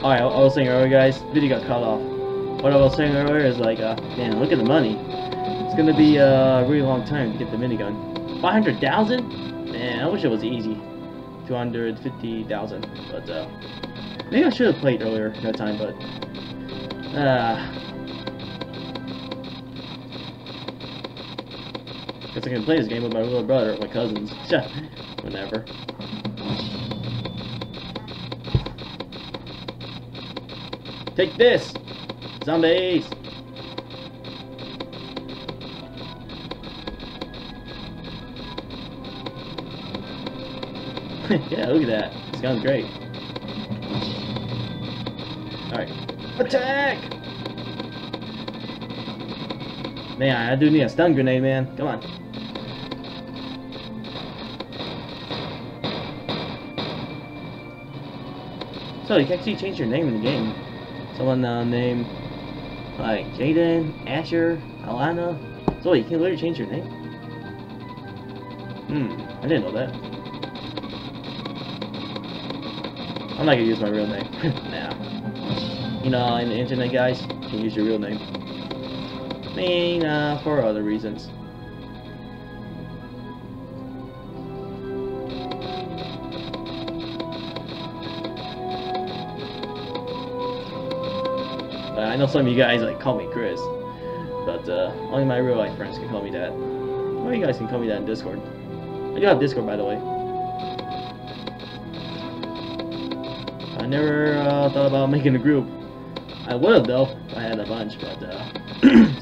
Alright, I was saying earlier, guys, video got cut off. What I was saying earlier is like, man, look at the money. It's gonna be a really long time to get the minigun. 500,000? Man, I wish it was easy. 250,000. But maybe I should have played earlier that time. But guess I can play this game with my little brother or my cousins. Whatever. Take this, zombies! Yeah, look at that. This gun's great. Alright. Attack! Man, I do need a stun grenade, man. Come on. So, you can actually change your name in the game. Someone named, like, Jaden, Asher, Alana. So, you can literally change your name? I didn't know that. I'm not gonna use my real name. Nah. You know, in the internet, guys, you can use your real name. I mean, for other reasons. I know some of you guys like call me Chris, but only my real life friends can call me that. Or you guys can call me that in Discord. I do have Discord, by the way. I never thought about making a group. I would have though. I had a bunch, but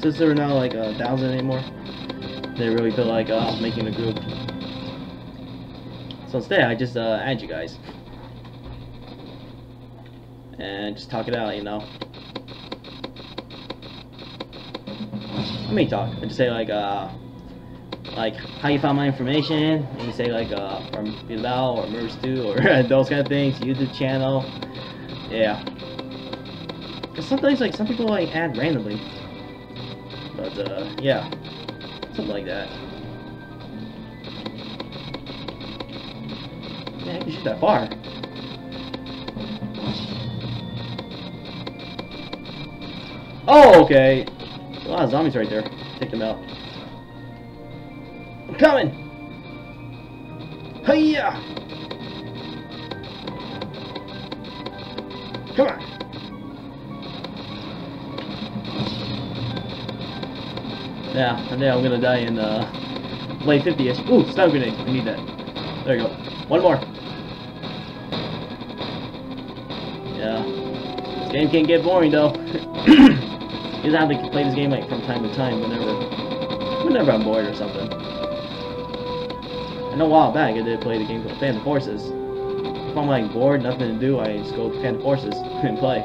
since there are now like 1,000 anymore, didn't really feel like making a group. So instead, I just add you guys and just talk it out, you know. Let me talk. I just say like how you found my information, and you say like from Bilal or Merstu or those kind of things, YouTube channel. Yeah. Cause sometimes like some people like add randomly. But yeah. Something like that. Man, you can shoot that far. Oh, okay. A lot of zombies right there. Take them out. I'm coming! Hiya! Come on! Yeah, and then I'm gonna die in late 50ish. Ooh, stun grenade. I need that. There you go. One more. Yeah. This game can't get boring though. You just have to play this game like from time to time whenever I'm bored or something. I know a while back I did play the game called Phantom Forces. If I'm like bored, nothing to do, I just go to Phantom Forces and play.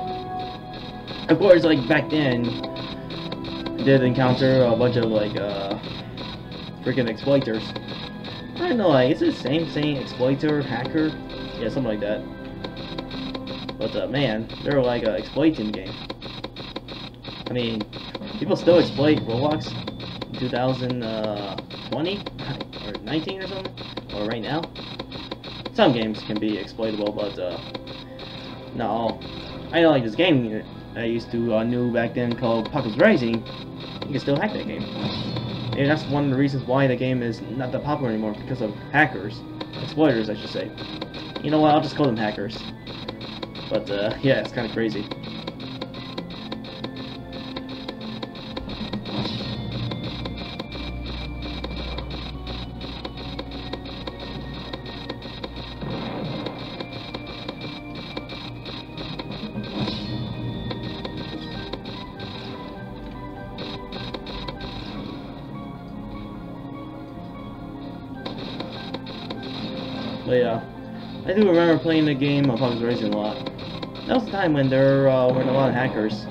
Of course, like back then, I did encounter a bunch of like freaking exploiters. I don't know, like is it the same saying exploiter, hacker? Yeah, something like that. But man, they were like exploiting the game. I mean, people still exploit Roblox in 2020 or 19 or something, or right now. Some games can be exploitable, but not all. I know, like this game I used to knew back then called Apocalypse Rising. You can still hack that game, and that's one of the reasons why the game is not that popular anymore, because of hackers, exploiters, I should say. You know what? I'll just call them hackers. But yeah, it's kind of crazy. But yeah, I do remember playing the game Apocalypse Rising a lot. That was the time when there weren't a lot of hackers.